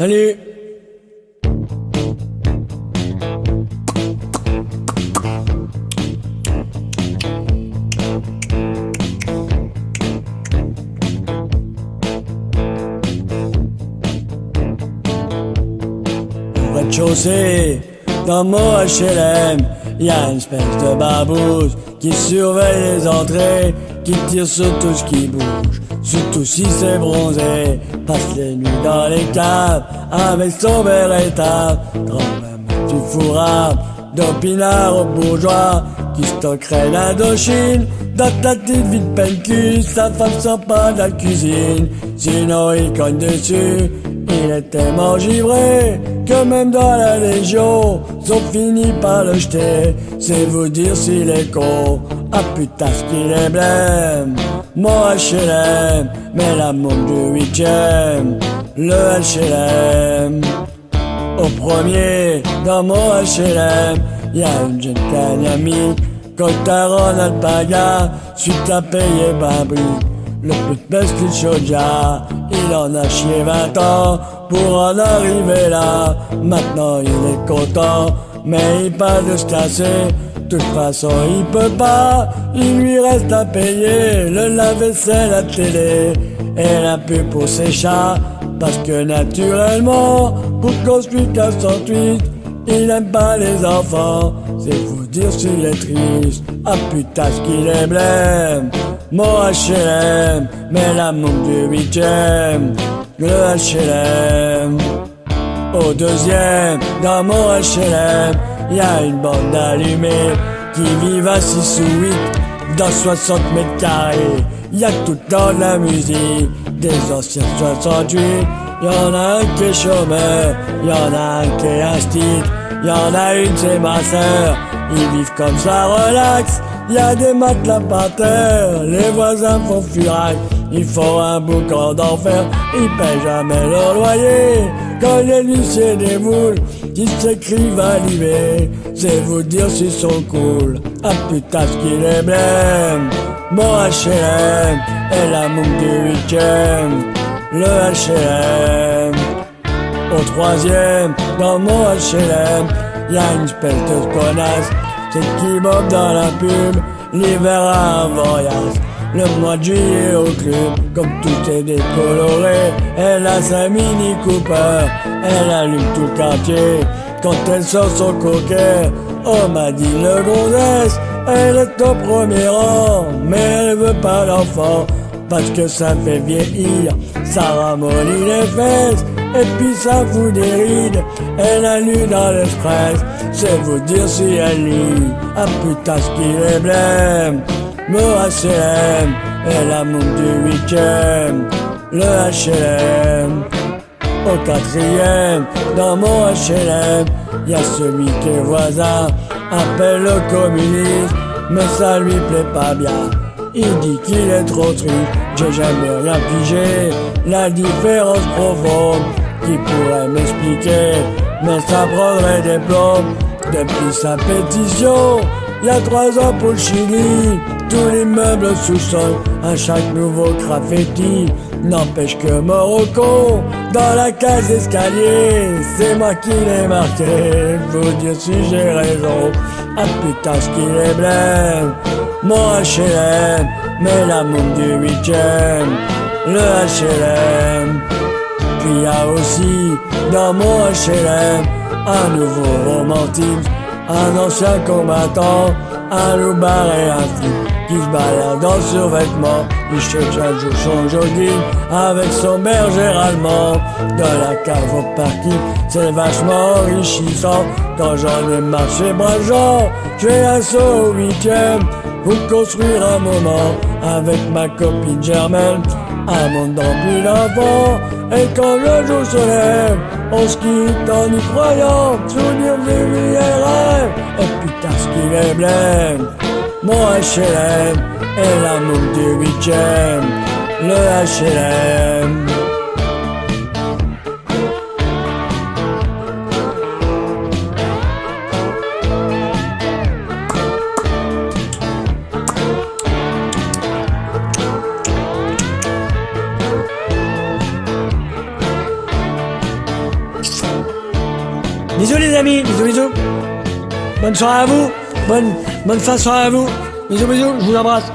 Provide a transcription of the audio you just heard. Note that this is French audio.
Salut. Au rez-de-chaussée, dans mon HLM, y a une espèce de babouze qui surveille les entrées, qui tire sur tout ce qui bouge, surtout si c'est bronzé. Passe les nuits dans les caves avec son beretta, grand-même du fourrard d'opinard aux bourgeois qui stockerait l'Indochine dans ta petite vie de peine-cul. Sa femme sort pas de la cuisine, sinon il cogne dessus. Il est tellement givré que même dans la Légion, sont finis par le jeter. C'est vous dire s'il est con. Ah putain ce qu'il est blême. Mon HLM, mais la montre du 8ème. Le HLM. Au premier, dans mon HLM, y a une jeune cagnamie. Quand t'as Ronald Paga, suite à payer Babri. Le plus best qu'il Chodja, il en a chié 20 ans pour en arriver là. Maintenant il est content, mais il parle de se casser. De toute façon il peut pas, il lui reste à payer le lave-vaisselle, la télé et la pub pour ses chats. Parce que naturellement, pour construire 408, il aime pas les enfants. C'est vous dire s'il est triste. Ah putain ce qu'il est blême. Mon HLM, mais la montre du 8ème. Le HLM. Au deuxième, dans mon HLM, y a une bande allumée qui vivent à 6 ou 8 dans 60 mètres carrés. Y a tout le temps de la musique, des anciens 68. Y'en a un qui est chômeur, y'en a un qui est instit. Y'en a une, c'est ma sœur, ils vivent comme ça, relax. Y'a des matelas par terre, les voisins font furaille. Ils font un boucan d'enfer, ils payent jamais leur loyer. Quand les lycées des moules, qui s'écrivent à l'IV, c'est vous dire s'ils sont cool. Ah putain ce qu'il est blême. Mon HLM est la montre du 8ème. Le HLM. Au troisième, dans mon HLM, y a une espèce de connasse, c'est qui bob dans la pub, l'hiver à un voyage. Le mois de juillet au club, comme tout est décoloré, elle a sa Mini Cooper, elle allume tout le quartier, quand elle sort son coquet. Oh m'a dit le gonzesse, elle est au premier rang, mais elle veut pas d'enfant, parce que ça fait vieillir, ça ramollit les fesses, et puis ça fout des rides. Elle a lu dans l'Express, c'est vous dire si elle lit. Ah putain ce qu'il est blême. Mon HLM est la montre du 8ème. Le HLM. Au quatrième, dans mon HLM, y a celui qui est voisin, appelle le communiste, mais ça lui plaît pas bien. Il dit qu'il est trop triste, j'ai jamais rien pigé, la différence profonde qui pourrait m'expliquer, mais ça prendrait des plombs. Depuis sa pétition, y a 3 ans pour le Chili, tous les meubles sous-sol, à chaque nouveau graffiti, n'empêche que Morocco, dans la case d'escalier, c'est moi qui l'ai marqué, vous dire si j'ai raison. Ah putain ce qu'il est blême. Mon HLM, mais la montre du 8ème. Le HLM. Puis y a aussi, dans mon HLM, un nouveau romantisme, un ancien combattant, un loupard et un flic qui se balade en survêtement. Il cherche un jour son jogging avec son berger allemand. Dans la cave au parking, c'est vachement enrichissant. Quand j'en ai marché bras gens, je fais un saut au 8ème pour construire un moment avec ma copine Germaine. Un monde rempli d'enfants, et quand le jour se lève, on se quitte en y croyant, souvenir des vieilles rêves. Et putain ce qu'il est blême. Mon HLM est la montre du 8ème. Le HLM. Bisous les amis, bisous bisous. Bonne soirée à vous, bonne fin de soirée à vous. Bisous bisous, je vous embrasse.